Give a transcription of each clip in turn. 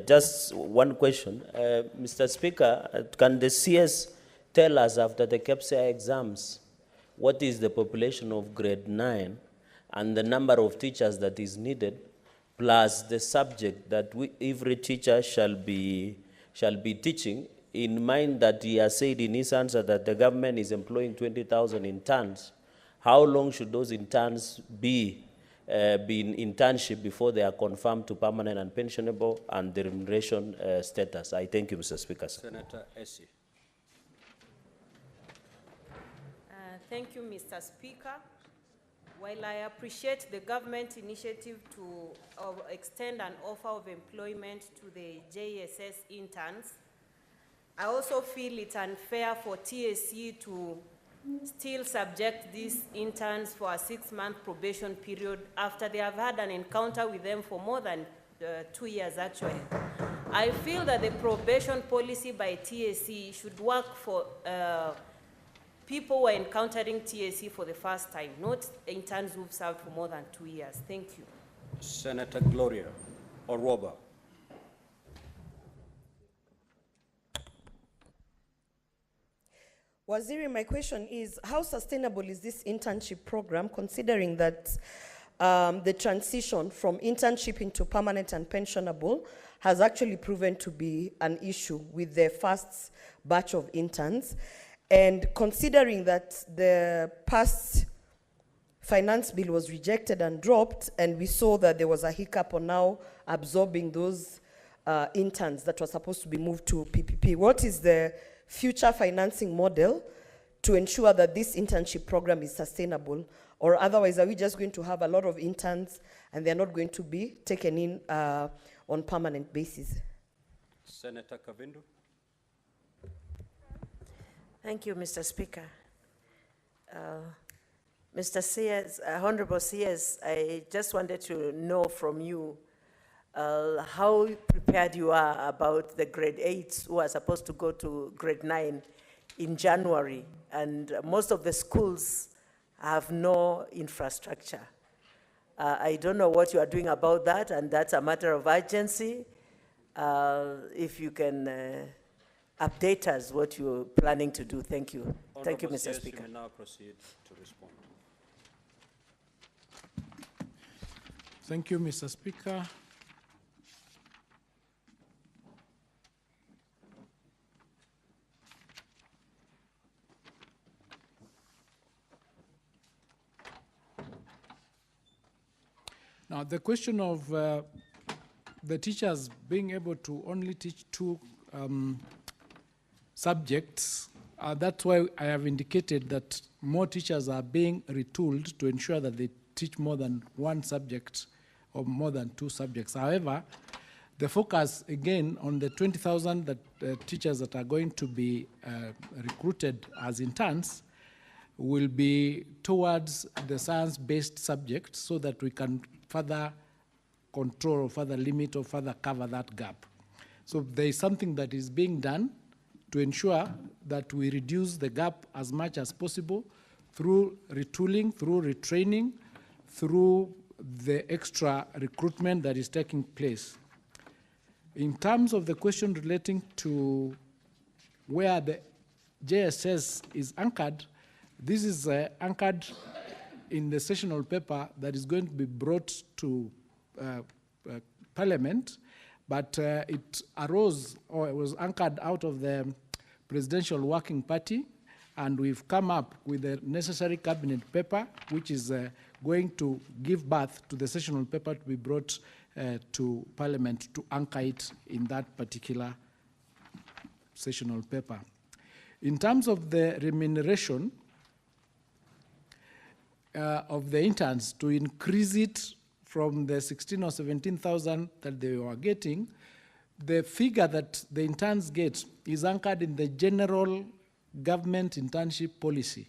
Just one question. Mr. Speaker, can the CS tell us after the KPSEA exams what is the population of grade 9 and the number of teachers that is needed, plus the subject that every teacher shall be teaching, in mind that he has said in his answer that the government is employing 20,000 interns? How long should those interns be in internship before they are confirmed to permanent and pensionable and the remuneration status? I thank you, Mr. Speaker. Senator Essie. Thank you, Mr. Speaker. While I appreciate the government initiative to extend an offer of employment to the JSS interns, I also feel it's unfair for TSC to still subject these interns for a 6-month probation period after they have had an encounter with them for more than 2 years, actually. I feel that the probation policy by TSC should work for people who are encountering TSC for the first time, not interns who've served for more than 2 years. Thank you. Senator Gloria Oroba. Waziri, my question is, how sustainable is this internship program, considering that the transition from internship into permanent and pensionable has actually proven to be an issue with the first batch of interns? And considering that the past finance bill was rejected and dropped, and we saw that there was a hiccup on now absorbing those interns that were supposed to be moved to PPP, what is the future financing model to ensure that this internship program is sustainable? Or otherwise, are we just going to have a lot of interns and they're not going to be taken in on permanent basis? Senator Kavindu. Thank you, Mr. Speaker. Mr. CS, Honorable CS, I just wanted to know from you how prepared you are about the grade 8s who are supposed to go to grade 9 in January, and most of the schools have no infrastructure. I don't know what you are doing about that, and that's a matter of urgency. If you can update us what you're planning to do. Thank you. Thank you, Mr. Speaker. You may now proceed to respond. Thank you, Mr. Speaker. Now, the question of the teachers being able to only teach 2 subjects, that's why I have indicated that more teachers are being retooled to ensure that they teach more than 1 subject or more than 2 subjects. However, the focus again on the 20,000 teachers that are going to be recruited as interns will be towards the science-based subjects so that we can further control or further limit or further cover that gap. So there is something that is being done to ensure that we reduce the gap as much as possible through retooling, through retraining, through the extra recruitment that is taking place. In terms of the question relating to where the JSS is anchored, this is anchored in the sessional paper that is going to be brought to Parliament, but it arose, or it was anchored out of the Presidential Working Party, and we've come up with the necessary cabinet paper, which is going to give birth to the sessional paper to be brought to Parliament to anchor it in that particular sessional paper. In terms of the remuneration of the interns, to increase it from the 16 or 17,000 that they were getting, the figure that the interns get is anchored in the general government internship policy.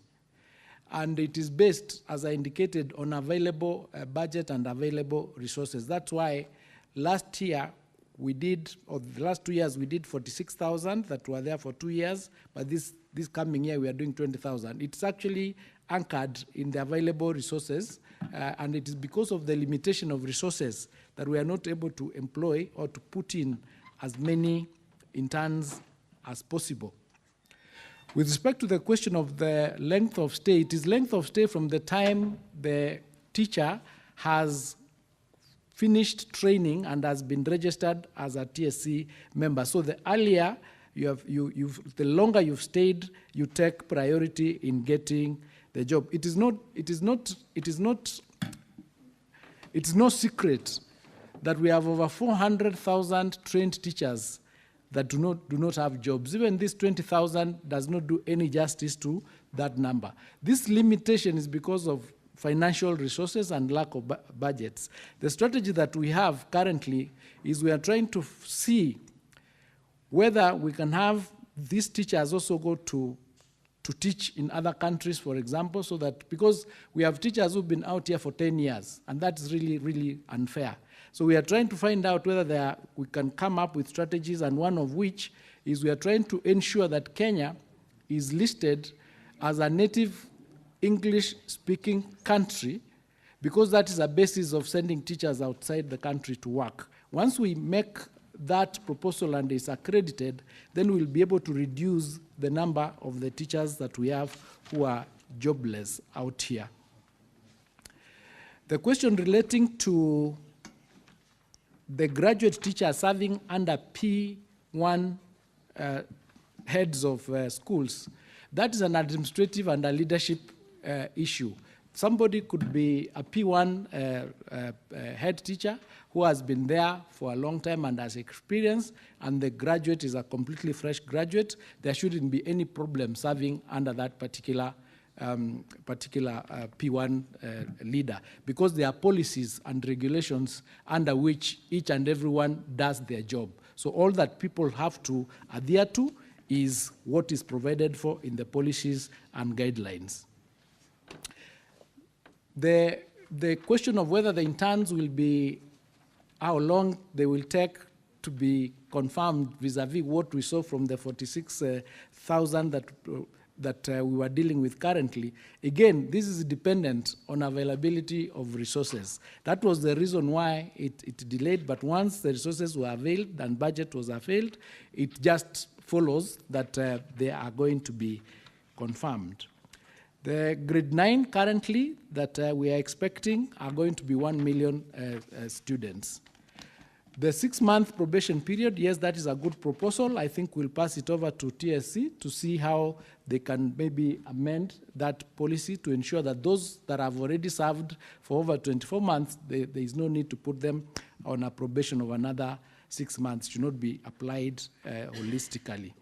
And it is based, as I indicated, on available budget and available resources. That's why last year we did, or the last 2 years, we did 46,000 that were there for 2 years, but this coming year we are doing 20,000. It's actually anchored in the available resources and it is because of the limitation of resources that we are not able to employ or to put in as many interns as possible. With respect to the question of the length of stay, it is length of stay from the time the teacher has finished training and has been registered as a TSC member. So the earlier the longer you've stayed, you take priority in getting the job. It is no secret that we have over 400,000 trained teachers that do not have jobs. Even this 20,000 does not do any justice to that number. This limitation is because of financial resources and lack of budgets. The strategy that we have currently is we are trying to see whether we can have these teachers also go to teach in other countries, for example, so that, because we have teachers who've been out here for 10 years, and that's really, really unfair. So we are trying to find out whether we can come up with strategies, and one of which is we are trying to ensure that Kenya is listed as a native English-speaking country, because that is a basis of sending teachers outside the country to work. Once we make that proposal and is accredited, then we'll be able to reduce the number of the teachers that we have who are jobless out here. The question relating to the graduate teachers serving under P1 heads of schools, that is an administrative and a leadership issue. Somebody could be a P1 head teacher who has been there for a long time and has experience, and the graduate is a completely fresh graduate. There shouldn't be any problem serving under that particular P1 leader, because there are policies and regulations under which each and everyone does their job. So all that people have to adhere to is what is provided for in the policies and guidelines. The question of whether the interns will be, how long they will take to be confirmed vis-a-vis what we saw from the 46,000 that we were dealing with currently. Again, this is dependent on availability of resources. That was the reason why it delayed, but once the resources were availed and budget was availed, it just follows that they are going to be confirmed. The grade 9 currently that we are expecting are going to be 1 million students. The 6-month probation period, yes, that is a good proposal. I think we'll pass it over to TSC to see how they can maybe amend that policy to ensure that those that have already served for over 24 months, there is no need to put them on a probation of another 6 months. It should not be applied holistically.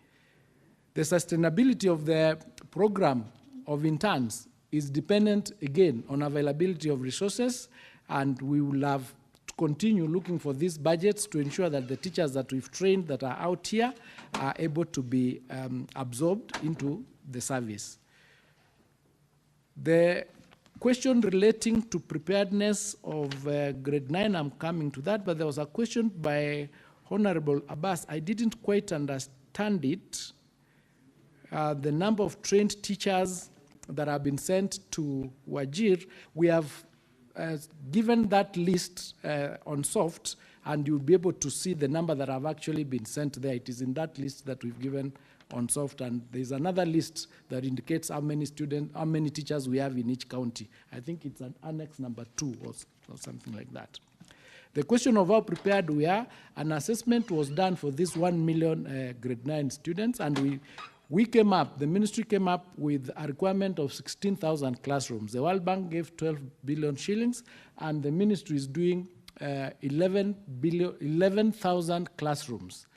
The sustainability of the program of interns is dependent, again, on availability of resources, and we will have to continue looking for these budgets to ensure that the teachers that we've trained that are out here are able to be absorbed into the service. The question relating to preparedness of grade 9, I'm coming to that, but there was a question by Honorable Abbas. I didn't quite understand it. The number of trained teachers that have been sent to Wajir, we have given that list on soft, and you'll be able to see the number that have actually been sent there. It is in that list that we've given on soft, and there's another list that indicates how many students, how many teachers we have in each county. I think it's an annex number 2 or something like that. The question of how prepared we are, an assessment was done for this 1 million grade 9 students, and we came up, the ministry came up with a requirement of 16,000 classrooms. The World Bank gave 12 billion shillings, and the ministry is doing 11,000 classrooms.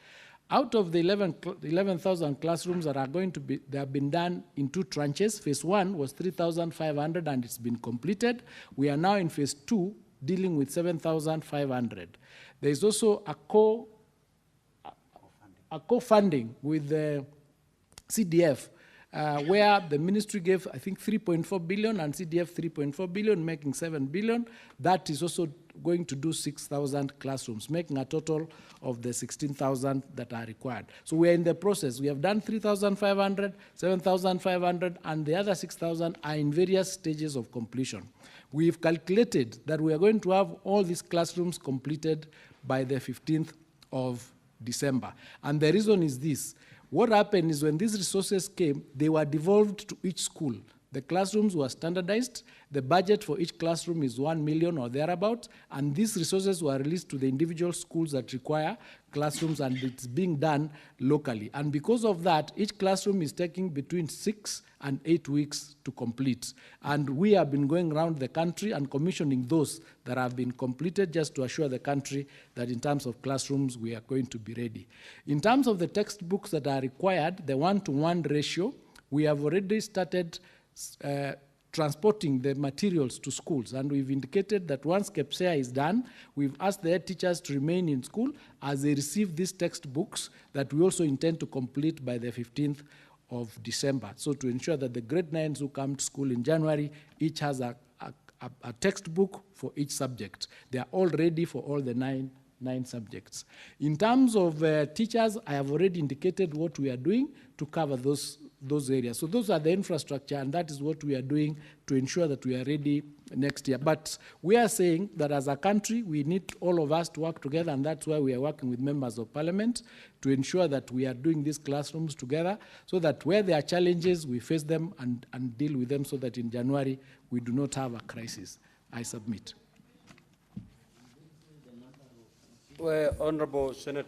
Out of the 11,000 classrooms that are going to be, they have been done in 2 tranches. Phase 1 was 3,500 and it's been completed. We are now in phase 2 dealing with 7,500. There is also a co-funding with the CDF where the ministry gave, I think, 3.4 billion and CDF 3.4 billion, making 7 billion. That is also going to do 6,000 classrooms, making a total of the 16,000 that are required. So we are in the process. We have done 3,500, 7,500, and the other 6,000 are in various stages of completion. We've calculated that we are going to have all these classrooms completed by the 15th of December. And the reason is this. What happened is when these resources came, they were devolved to each school. The classrooms were standardized. The budget for each classroom is 1 million or thereabout, and these resources were released to the individual schools that require classrooms, and it's being done locally. And because of that, each classroom is taking between 6 and 8 weeks to complete. And we have been going around the country and commissioning those that have been completed just to assure the country that in terms of classrooms, we are going to be ready. In terms of the textbooks that are required, the 1-to-1 ratio, we have already started transporting the materials to schools, and we've indicated that once KEPSEA is done, we've asked the head teachers to remain in school as they receive these textbooks that we also intend to complete by the 15th of December. So to ensure that the grade 9s who come to school in January, each has a textbook for each subject. They are all ready for all the nine subjects. In terms of teachers, I have already indicated what we are doing to cover those areas. So those are the infrastructure, and that is what we are doing to ensure that we are ready next year. But we are saying that as a country, we need all of us to work together, and that's why we are working with members of parliament to ensure that we are doing these classrooms together so that where there are challenges, we face them and deal with them so that in January, we do not have a crisis. I submit. Honorable Senator